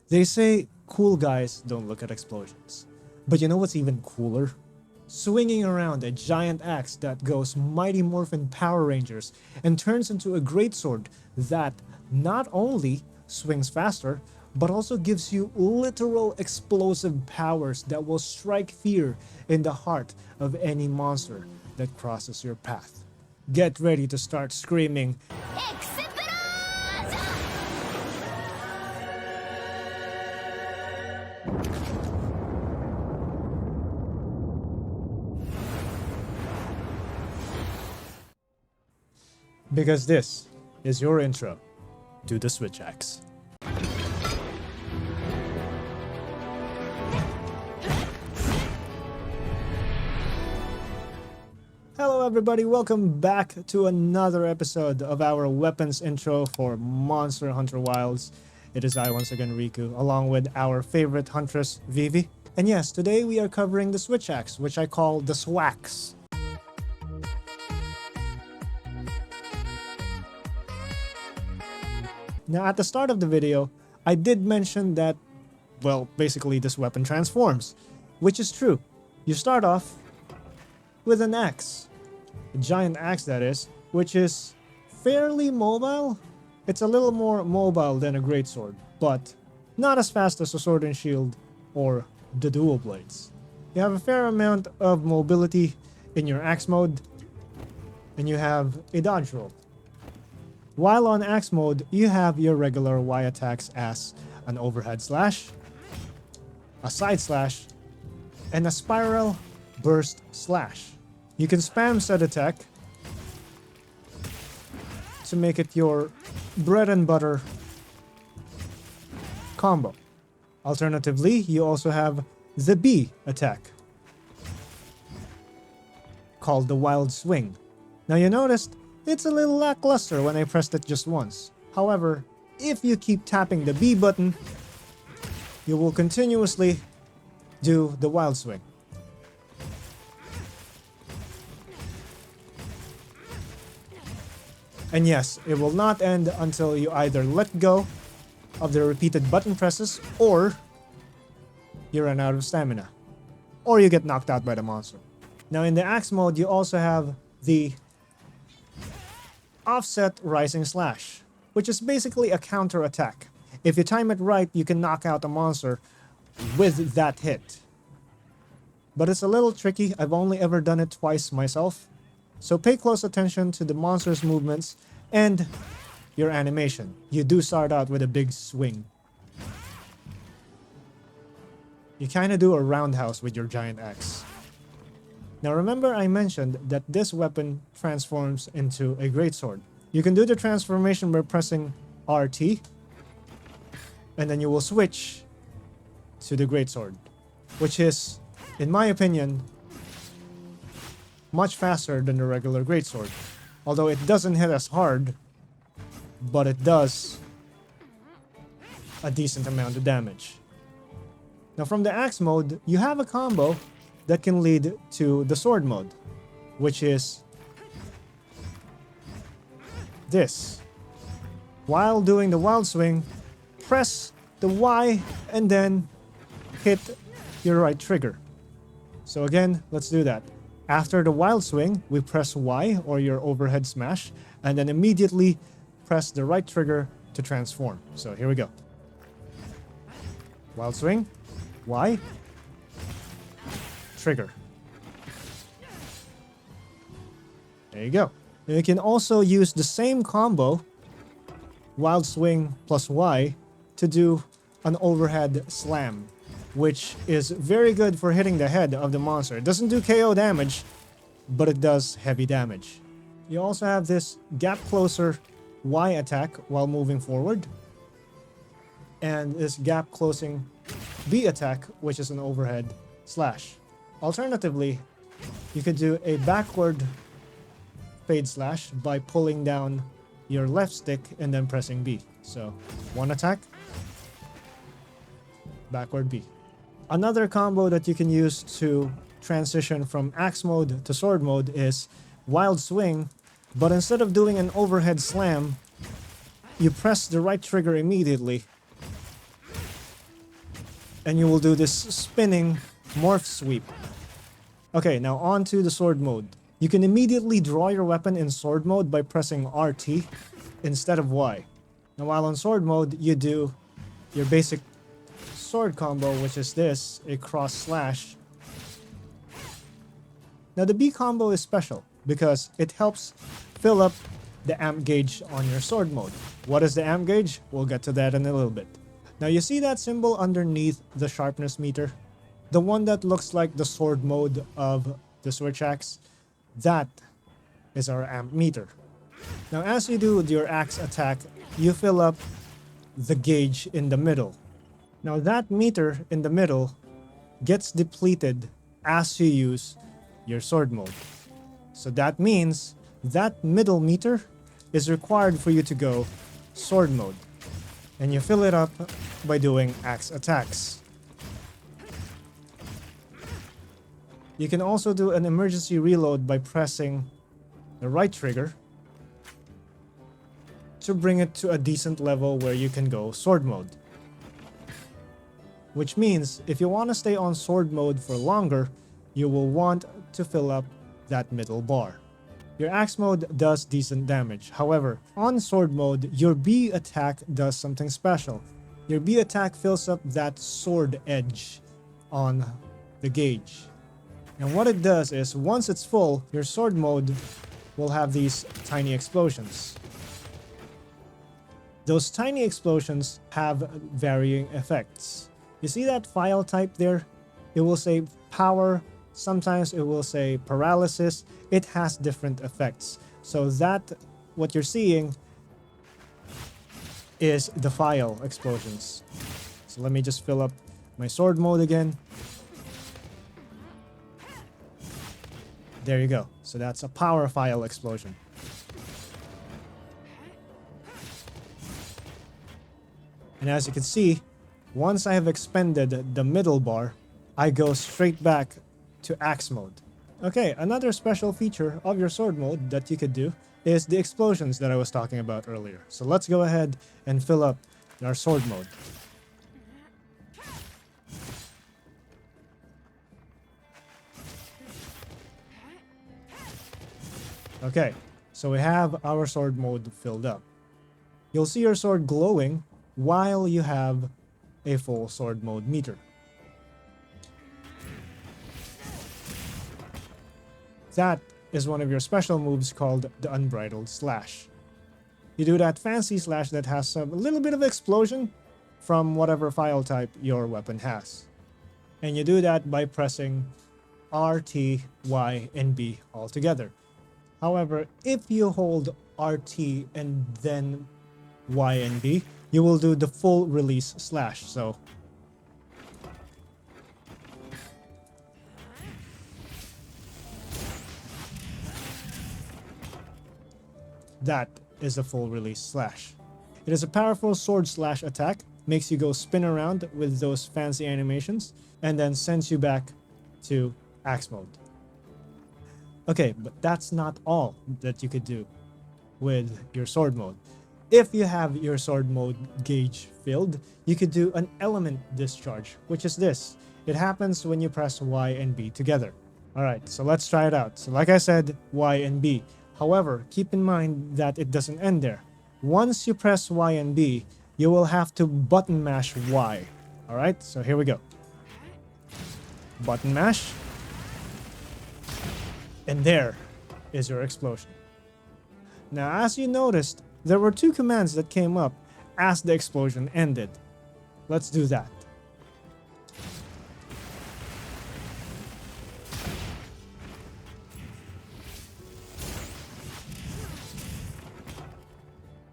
They say cool guys don't look at explosions. But you know what's even cooler? Swinging around a giant axe that goes Mighty Morphin Power Rangers and turns into a greatsword that not only swings faster, but also gives you literal explosive powers that will strike fear in the heart of any monster that crosses your path. Get ready to start screaming, because this is your intro to the Switch Axe. Hello everybody, welcome back to another episode of our weapons intro for Monster Hunter Wilds. It is I once again, Riku, along with our favorite huntress, Vivi. And yes, today we are covering the Switch Axe, which I call the Swax. Now at the start of the video, I did mention that, well, basically this weapon transforms, which is true. You start off with an axe, a giant axe that is, which is fairly mobile. It's a little more mobile than a greatsword, but not as fast as a sword and shield or the dual blades. You have a fair amount of mobility in your axe mode, and you have a dodge roll. While on axe mode, you have your regular Y attacks as an overhead slash, a side slash, and a spiral burst slash. You can spam said attack to make it your bread and butter combo. Alternatively, you also have the B attack, called the Wild Swing. Now you noticed it's a little lackluster when I pressed it just once. However, if you keep tapping the B button, you will continuously do the Wild Swing. And yes, it will not end until you either let go of the repeated button presses, or you run out of stamina, or you get knocked out by the monster. Now in the axe mode, you also have the offset rising slash, which is basically a counter attack. If you time it right, you can knock out a monster with that hit. But it's a little tricky. I've only ever done it twice myself. So pay close attention to the monster's movements and your animation. You do start out with a big swing. You kind of do a roundhouse with your giant axe. Now remember I mentioned that this weapon transforms into a greatsword. You can do the transformation by pressing RT, and then you will switch to the greatsword, which is, in my opinion, much faster than the regular greatsword. Although it doesn't hit as hard, but it does a decent amount of damage. Now from the axe mode, you have a combo that can lead to the sword mode, which is this. While doing the Wild Swing, press the Y and then hit your right trigger. So again, let's do that. After the Wild Swing, we press Y, or your overhead smash, and then immediately press the right trigger to transform. So here we go. Wild Swing, Y, trigger. There you go. You can also use the same combo, Wild Swing plus Y, to do an overhead slam, which is very good for hitting the head of the monster. It doesn't do KO damage, but it does heavy damage. You also have this gap closer Y attack while moving forward, and this gap closing B attack, which is an overhead slash. Alternatively, you could do a backward fade slash by pulling down your left stick and then pressing B. So, one attack, backward B. Another combo that you can use to transition from axe mode to sword mode is Wild Swing, but instead of doing an overhead slam, you press the right trigger immediately and you will do this spinning morph sweep. Okay, now on to the sword mode. You can immediately draw your weapon in sword mode by pressing RT instead of Y. Now while on sword mode, you do your basic sword combo, which is this, a cross slash. Now the B combo is special because it helps fill up the amp gauge on your sword mode. What is the amp gauge? We'll get to that in a little bit. Now you see that symbol underneath the sharpness meter? The one that looks like the sword mode of the switch axe? That is our amp meter. Now as you do your axe attack, you fill up the gauge in the middle. Now that meter in the middle gets depleted as you use your sword mode. So that means that middle meter is required for you to go sword mode. And you fill it up by doing axe attacks. You can also do an emergency reload by pressing the right trigger to bring it to a decent level where you can go sword mode. Which means if you want to stay on sword mode for longer, you will want to fill up that middle bar. Your axe mode does decent damage. However, on sword mode, your B attack does something special. Your B attack fills up that sword edge on the gauge. And what it does is, once it's full, your sword mode will have these tiny explosions. Those tiny explosions have varying effects. You see that file type there? It will say power, sometimes it will say paralysis. It has different effects. So that, what you're seeing, is the file explosions. So let me just fill up my sword mode again. There you go. So that's a power file explosion. And as you can see, once I have expended the middle bar, I go straight back to axe mode. Okay, another special feature of your sword mode that you could do is the explosions that I was talking about earlier. So let's go ahead and fill up our sword mode. Okay, so we have our sword mode filled up. You'll see your sword glowing while you have a full sword mode meter. That is one of your special moves called the Unbridled Slash. You do that fancy slash that has a little bit of explosion from whatever file type your weapon has. And you do that by pressing RT, Y, and B all together. However, if you hold RT and then Y and B, you will do the full release slash. So that is a full release slash. It is a powerful sword slash attack, makes you go spin around with those fancy animations, and then sends you back to axe mode. Okay, but that's not all that you could do with your sword mode. If you have your sword mode gauge filled, you could do an element discharge, which is this. It happens when you press Y and B together. Alright, so let's try it out. So like I said, Y and B. However, keep in mind that it doesn't end there. Once you press Y and B, you will have to button mash Y. Alright, so here we go. Button mash. And there is your explosion. Now, as you noticed, there were two commands that came up as the explosion ended. Let's do that.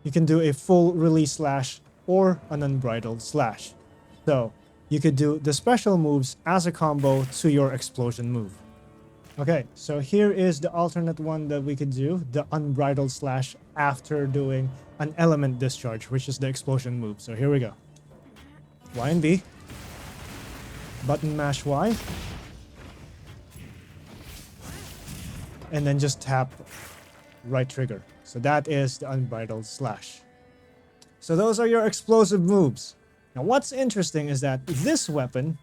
You can do a full release slash or an unbridled slash. So, you could do the special moves as a combo to your explosion move. Okay, so here is the alternate one that we could do, the unbridled slash after doing an element discharge, which is the explosion move. So here we go. Y and B. Button mash Y. And then just tap right trigger. So that is the unbridled slash. So those are your explosive moves. Now what's interesting is that this weapon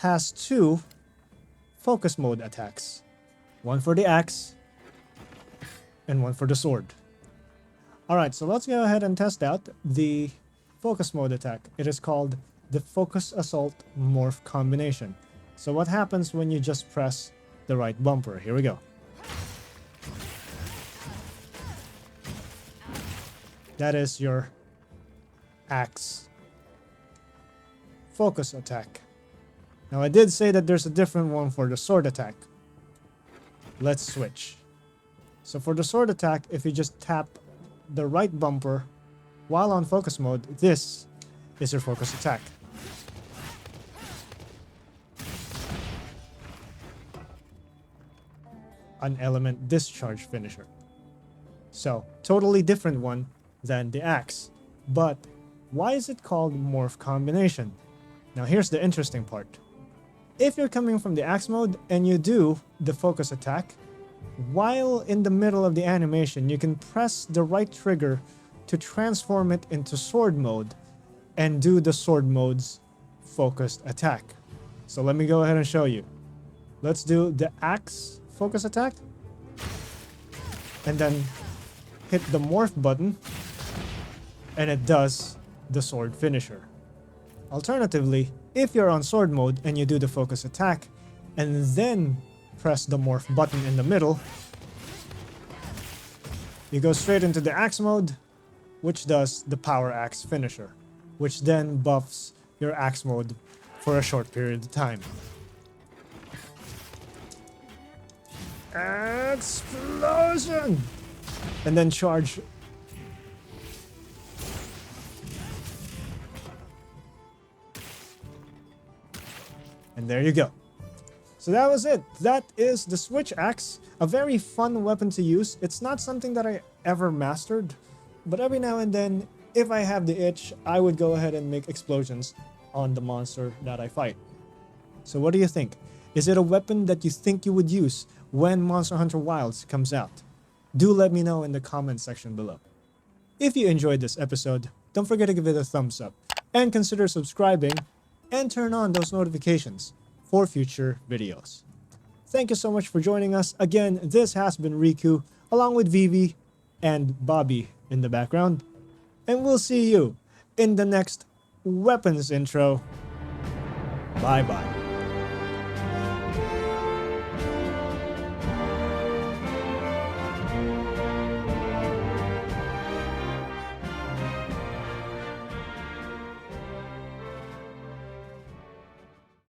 has two focus mode attacks. One for the axe and one for the sword. Alright, so let's go ahead and test out the focus mode attack. It is called the Focus Assault Morph Combination. So what happens when you just press the right bumper? Here we go. That is your axe focus attack. Now I did say that there's a different one for the sword attack. Let's switch. So for the sword attack, if you just tap the right bumper while on focus mode, this is your focus attack. An element discharge finisher. So, totally different one than the axe. But why is it called morph combination? Now here's the interesting part. If you're coming from the axe mode and you do the focus attack, while in the middle of the animation, you can press the right trigger to transform it into sword mode and do the sword mode's focused attack. So let me go ahead and show you. Let's do the axe focus attack and then hit the morph button and it does the sword finisher. Alternatively, if you're on sword mode and you do the focus attack and then press the morph button in the middle, you go straight into the axe mode, which does the power axe finisher, which then buffs your axe mode for a short period of time. Explosion! And then charge. And there you go. So that was it. That is the Switch Axe. A very fun weapon to use. It's not something that I ever mastered, but every now and then, if I have the itch, I would go ahead and make explosions on the monster that I fight. So what do you think? Is it a weapon that you think you would use when Monster Hunter Wilds comes out? Do let me know in the comment section below. If you enjoyed this episode, don't forget to give it a thumbs up and consider subscribing and turn on those notifications for future videos. Thank you so much for joining us. Again, this has been Riku, along with Vivi and Bobby in the background. And we'll see you in the next weapons intro. Bye bye.